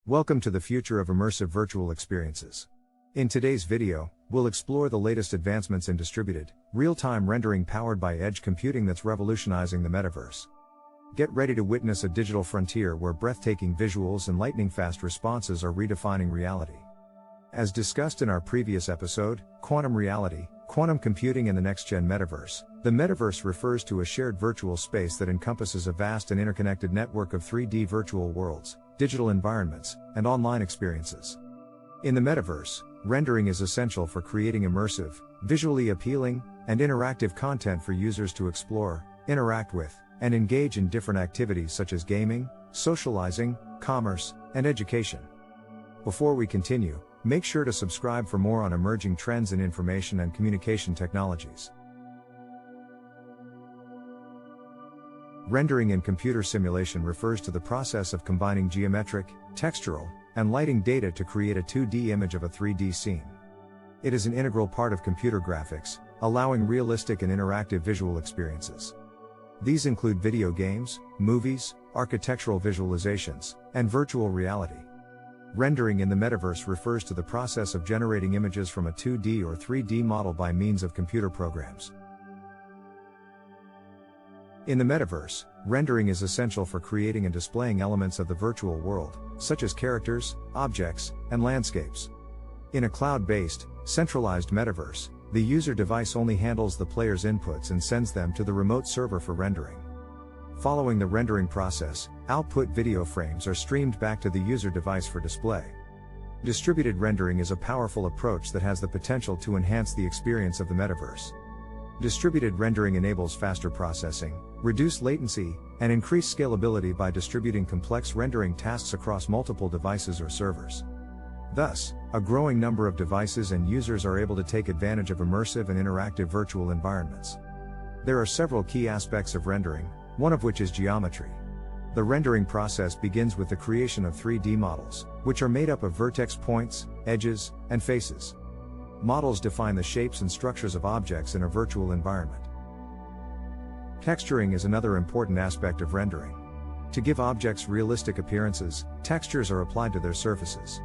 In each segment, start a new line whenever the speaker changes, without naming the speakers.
Welcome to the future of immersive virtual experiences. In today's video, we'll explore the latest advancements in distributed, real-time rendering powered by edge computing that's revolutionizing the metaverse. Get ready to witness a digital frontier where breathtaking visuals and lightning-fast responses are redefining reality. As discussed in our previous episode, quantum reality, quantum computing and the NextGen metaverse. The metaverse refers to a shared virtual space that encompasses a vast and interconnected network of 3D virtual worlds, digital environments, and online experiences. In the metaverse, rendering is essential for creating immersive, visually appealing, and interactive content for users to explore, interact with, and engage in different activities such as gaming, socializing, commerce, and education. Before we continue, make sure to subscribe for more on emerging trends in information and communication technologies. Rendering in computer simulation refers to the process of combining geometric, textural, and lighting data to create a 2D image of a 3D scene. It is an integral part of computer graphics, allowing realistic and interactive visual experiences. These include video games, movies, architectural visualizations, and virtual reality. Rendering in the metaverse refers to the process of generating images from a 2D or 3D model by means of computer programs. In the metaverse, rendering is essential for creating and displaying elements of the virtual world, such as characters, objects, and landscapes. In a cloud-based, centralized metaverse, the user device only handles the player's inputs and sends them to the remote server for rendering. Following the rendering process, output video frames are streamed back to the user device for display. Distributed rendering is a powerful approach that has the potential to enhance the experience of the metaverse. Distributed rendering enables faster processing, reduced latency, and increased scalability by distributing complex rendering tasks across multiple devices or servers. Thus, a growing number of devices and users are able to take advantage of immersive and interactive virtual environments. There are several key aspects of rendering, one of which is geometry. The rendering process begins with the creation of 3D models, which are made up of vertex points, edges, and faces. Models define the shapes and structures of objects in a virtual environment. Texturing is another important aspect of rendering. To give objects realistic appearances, textures are applied to their surfaces.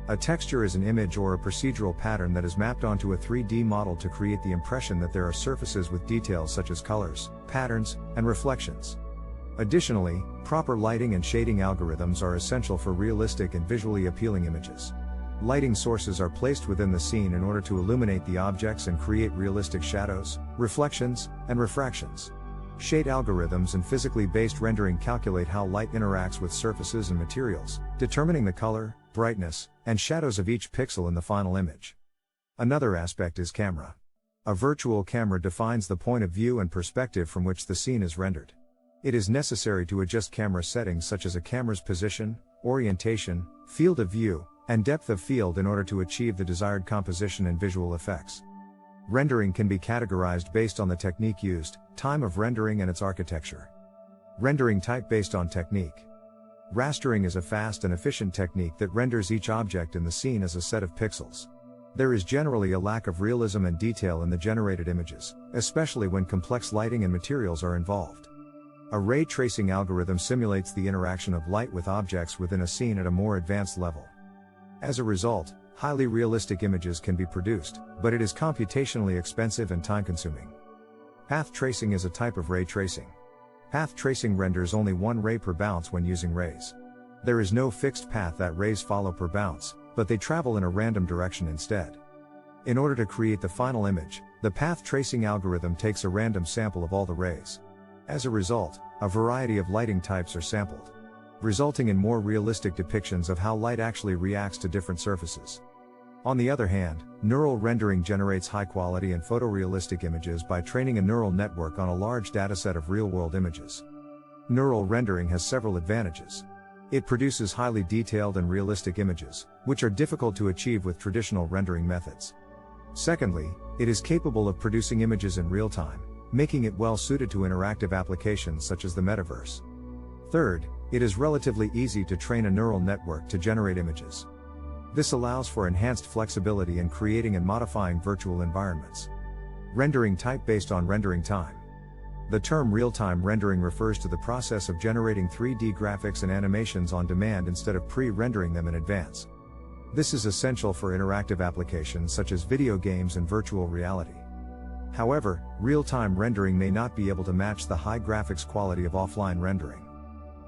A texture is an image or a procedural pattern that is mapped onto a 3D model to create the impression that there are surfaces with details such as colors, patterns, and reflections. Additionally, proper lighting and shading algorithms are essential for realistic and visually appealing images. Lighting sources are placed within the scene in order to illuminate the objects and create realistic shadows, reflections, and refractions. Shade algorithms and physically based rendering calculate how light interacts with surfaces and materials, determining the color, brightness, and shadows of each pixel in the final image. Another aspect is camera. A virtual camera defines the point of view and perspective from which the scene is rendered. It is necessary to adjust camera settings such as a camera's position, orientation, field of view, and depth of field in order to achieve the desired composition and visual effects. Rendering can be categorized based on the technique used, time of rendering and its architecture. Rendering type based on technique. Rastering is a fast and efficient technique that renders each object in the scene as a set of pixels. There is generally a lack of realism and detail in the generated images, especially when complex lighting and materials are involved. A ray tracing algorithm simulates the interaction of light with objects within a scene at a more advanced level. As a result, highly realistic images can be produced, but it is computationally expensive and time-consuming. Path tracing is a type of ray tracing. Path tracing renders only one ray per bounce when using rays. There is no fixed path that rays follow per bounce, but they travel in a random direction instead. In order to create the final image, the path tracing algorithm takes a random sample of all the rays. As a result, a variety of lighting types are sampled, resulting in more realistic depictions of how light actually reacts to different surfaces. On the other hand, neural rendering generates high-quality and photorealistic images by training a neural network on a large dataset of real-world images. Neural rendering has several advantages. It produces highly detailed and realistic images, which are difficult to achieve with traditional rendering methods. Secondly, it is capable of producing images in real time, making it well suited to interactive applications such as the metaverse. Third, it is relatively easy to train a neural network to generate images. This allows for enhanced flexibility in creating and modifying virtual environments. Rendering type based on rendering time. The term real-time rendering refers to the process of generating 3D graphics and animations on demand instead of pre-rendering them in advance. This is essential for interactive applications such as video games and virtual reality. However, real-time rendering may not be able to match the high graphics quality of offline rendering.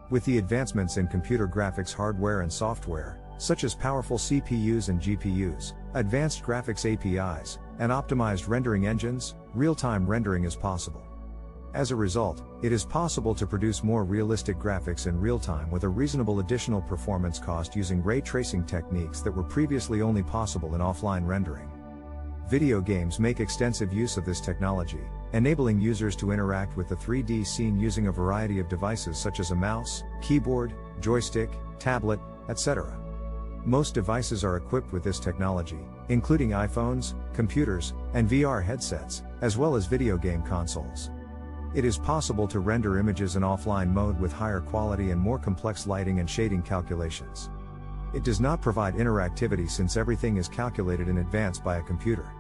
With the advancements in computer graphics hardware and software, such as powerful CPUs and GPUs, advanced graphics APIs, and optimized rendering engines, real-time rendering is possible. As a result, it is possible to produce more realistic graphics in real time with a reasonable additional performance cost using ray tracing techniques that were previously only possible in offline rendering. Video games make extensive use of this technology, enabling users to interact with the 3D scene using a variety of devices such as a mouse, keyboard, joystick, tablet, etc. Most devices are equipped with this technology, including iPhones, computers, and VR headsets, as well as video game consoles. It is possible to render images in offline mode with higher quality and more complex lighting and shading calculations. It does not provide interactivity since everything is calculated in advance by a computer.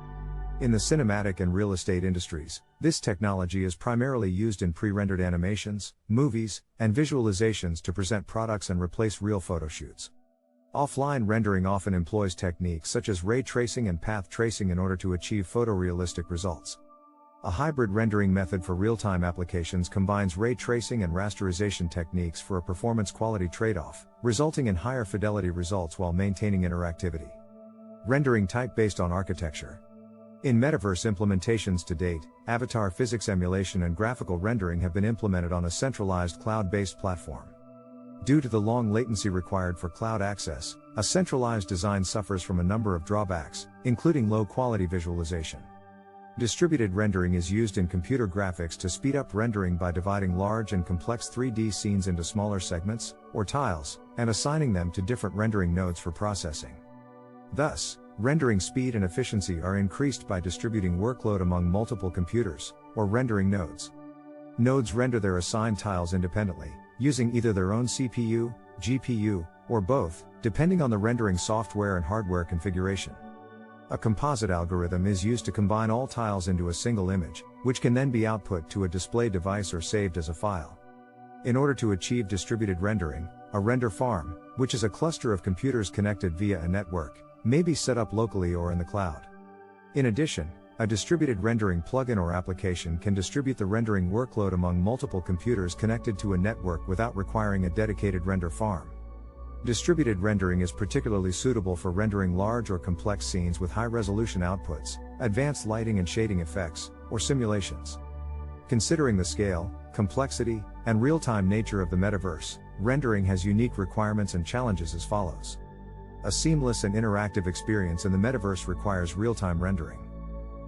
In the cinematic and real estate industries, this technology is primarily used in pre-rendered animations, movies, and visualizations to present products and replace real photo shoots. Offline rendering often employs techniques such as ray tracing and path tracing in order to achieve photorealistic results. A hybrid rendering method for real-time applications combines ray tracing and rasterization techniques for a performance quality trade-off, resulting in higher fidelity results while maintaining interactivity. Rendering type based on architecture. In Metaverse implementations to date, avatar physics emulation and graphical rendering have been implemented on a centralized cloud-based platform. Due to the long latency required for cloud access, a centralized design suffers from a number of drawbacks, including low-quality visualization. Distributed rendering is used in computer graphics to speed up rendering by dividing large and complex 3D scenes into smaller segments, or tiles, and assigning them to different rendering nodes for processing. Thus, rendering speed and efficiency are increased by distributing workload among multiple computers, or rendering nodes. Nodes render their assigned tiles independently, using either their own CPU, GPU, or both, depending on the rendering software and hardware configuration. A composite algorithm is used to combine all tiles into a single image, which can then be output to a display device or saved as a file. In order to achieve distributed rendering, a render farm, which is a cluster of computers connected via a network, may be set up locally or in the cloud. In addition, a distributed rendering plugin or application can distribute the rendering workload among multiple computers connected to a network without requiring a dedicated render farm. Distributed rendering is particularly suitable for rendering large or complex scenes with high-resolution outputs, advanced lighting and shading effects, or simulations. Considering the scale, complexity, and real-time nature of the metaverse, rendering has unique requirements and challenges as follows. A seamless and interactive experience in the metaverse requires real-time rendering.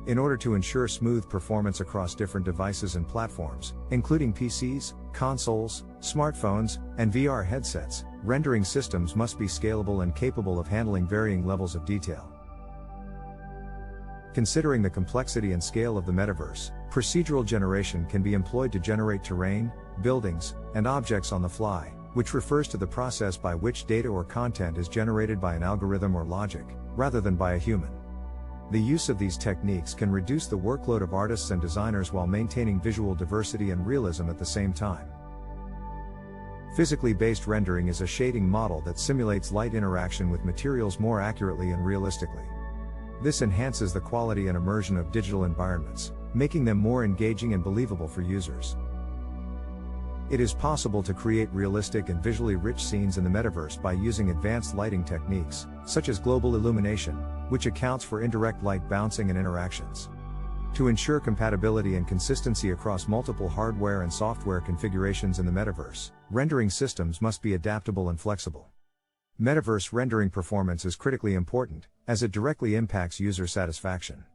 In order to ensure smooth performance across different devices and platforms, including PCs, consoles, smartphones, and VR headsets, rendering systems must be scalable and capable of handling varying levels of detail. Considering the complexity and scale of the metaverse, procedural generation can be employed to generate terrain, buildings, and objects on the fly, which refers to the process by which data or content is generated by an algorithm or logic, rather than by a human. The use of these techniques can reduce the workload of artists and designers while maintaining visual diversity and realism at the same time. Physically based rendering is a shading model that simulates light interaction with materials more accurately and realistically. This enhances the quality and immersion of digital environments, making them more engaging and believable for users. It is possible to create realistic and visually rich scenes in the metaverse by using advanced lighting techniques, such as global illumination, which accounts for indirect light bouncing and interactions. To ensure compatibility and consistency across multiple hardware and software configurations in the metaverse, rendering systems must be adaptable and flexible. Metaverse rendering performance is critically important, as it directly impacts user satisfaction.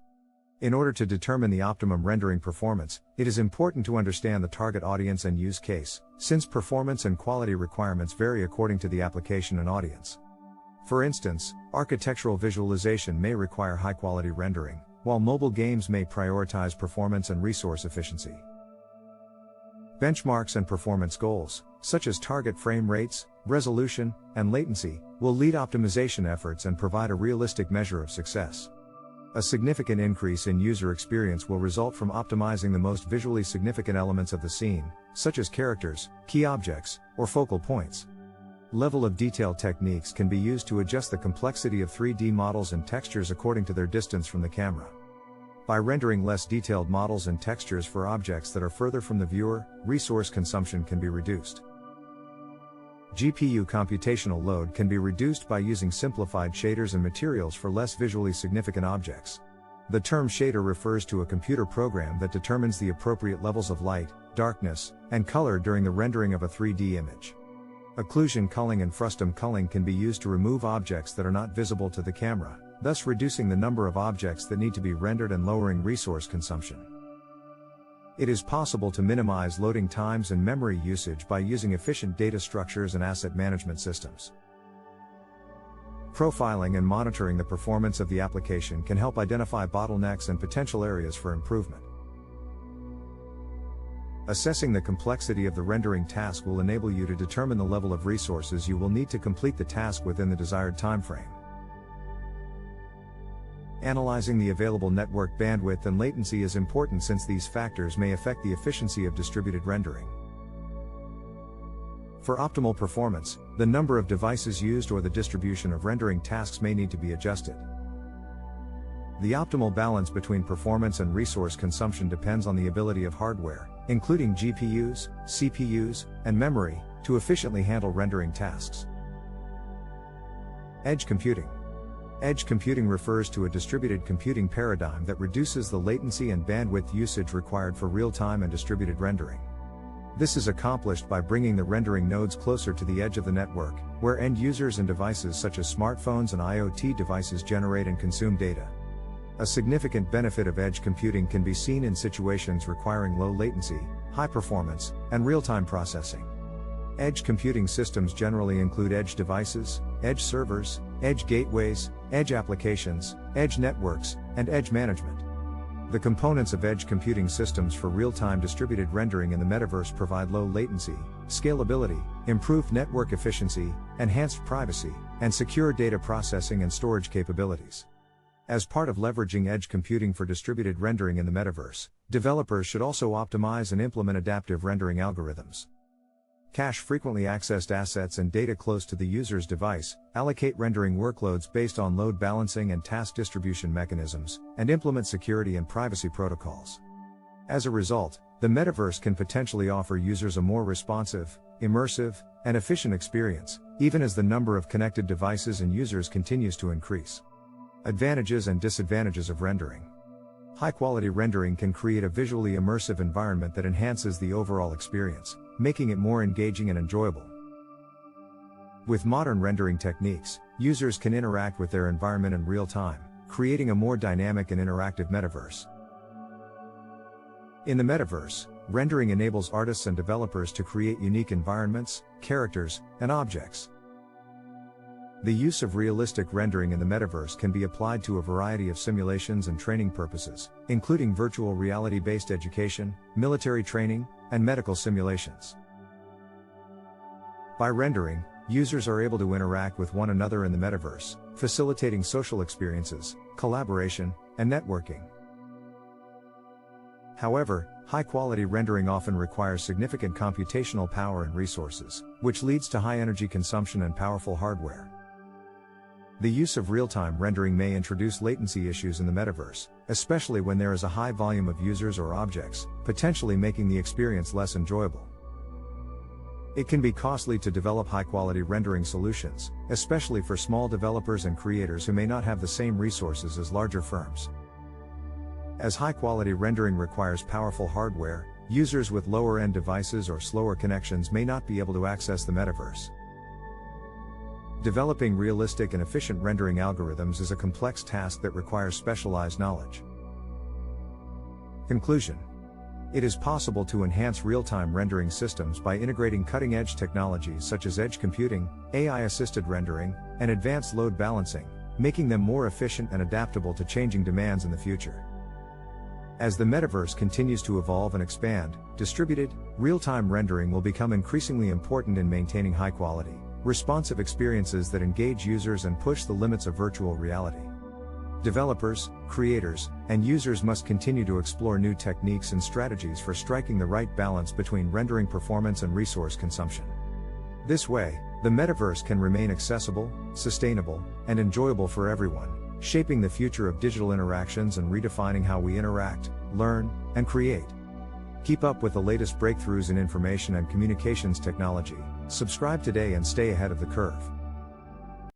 In order to determine the optimum rendering performance, it is important to understand the target audience and use case, since performance and quality requirements vary according to the application and audience. For instance, architectural visualization may require high-quality rendering, while mobile games may prioritize performance and resource efficiency. Benchmarks and performance goals, such as target frame rates, resolution, and latency, will lead optimization efforts and provide a realistic measure of success. A significant increase in user experience will result from optimizing the most visually significant elements of the scene, such as characters, key objects, or focal points. Level of detail techniques can be used to adjust the complexity of 3D models and textures according to their distance from the camera. By rendering less detailed models and textures for objects that are further from the viewer, resource consumption can be reduced. GPU computational load can be reduced by using simplified shaders and materials for less visually significant objects. The term shader refers to a computer program that determines the appropriate levels of light, darkness, and color during the rendering of a 3D image. Occlusion culling and frustum culling can be used to remove objects that are not visible to the camera, thus reducing the number of objects that need to be rendered and lowering resource consumption. It is possible to minimize loading times and memory usage by using efficient data structures and asset management systems. Profiling and monitoring the performance of the application can help identify bottlenecks and potential areas for improvement. Assessing the complexity of the rendering task will enable you to determine the level of resources you will need to complete the task within the desired time frame. Analyzing the available network bandwidth and latency is important since these factors may affect the efficiency of distributed rendering. For optimal performance, the number of devices used or the distribution of rendering tasks may need to be adjusted. The optimal balance between performance and resource consumption depends on the ability of hardware, including GPUs, CPUs, and memory, to efficiently handle rendering tasks. Edge computing. Edge computing refers to a distributed computing paradigm that reduces the latency and bandwidth usage required for real-time and distributed rendering. This is accomplished by bringing the rendering nodes closer to the edge of the network, where end users and devices such as smartphones and IoT devices generate and consume data. A significant benefit of edge computing can be seen in situations requiring low latency, high performance, and real-time processing. Edge computing systems generally include edge devices, edge servers, edge gateways, edge applications, edge networks, and edge management. The components of edge computing systems for real-time distributed rendering in the metaverse provide low latency, scalability, improved network efficiency, enhanced privacy, and secure data processing and storage capabilities. As part of leveraging edge computing for distributed rendering in the metaverse, developers should also optimize and implement adaptive rendering algorithms. Cache frequently accessed assets and data close to the user's device, allocate rendering workloads based on load balancing and task distribution mechanisms, and implement security and privacy protocols. As a result, the metaverse can potentially offer users a more responsive, immersive, and efficient experience, even as the number of connected devices and users continues to increase. Advantages and disadvantages of rendering. High-quality rendering can create a visually immersive environment that enhances the overall experience, making it more engaging and enjoyable. With modern rendering techniques, users can interact with their environment in real time, creating a more dynamic and interactive metaverse. In the metaverse, rendering enables artists and developers to create unique environments, characters, and objects. The use of realistic rendering in the metaverse can be applied to a variety of simulations and training purposes, including virtual reality-based education, military training, and medical simulations. By rendering, users are able to interact with one another in the metaverse, facilitating social experiences, collaboration, and networking. However, high-quality rendering often requires significant computational power and resources, which leads to high energy consumption and powerful hardware. The use of real-time rendering may introduce latency issues in the metaverse, especially when there is a high volume of users or objects, potentially making the experience less enjoyable. It can be costly to develop high-quality rendering solutions, especially for small developers and creators who may not have the same resources as larger firms. As high-quality rendering requires powerful hardware, users with lower-end devices or slower connections may not be able to access the metaverse. Developing realistic and efficient rendering algorithms is a complex task that requires specialized knowledge. Conclusion. It is possible to enhance real-time rendering systems by integrating cutting-edge technologies such as edge computing, AI-assisted rendering, and advanced load balancing, making them more efficient and adaptable to changing demands in the future. As the metaverse continues to evolve and expand, distributed, real-time rendering will become increasingly important in maintaining high-quality, responsive experiences that engage users and push the limits of virtual reality. Developers, creators, and users must continue to explore new techniques and strategies for striking the right balance between rendering performance and resource consumption. This way, the metaverse can remain accessible, sustainable, and enjoyable for everyone, shaping the future of digital interactions and redefining how we interact, learn, and create. Keep up with the latest breakthroughs in information and communications technology. Subscribe today and stay ahead of the curve.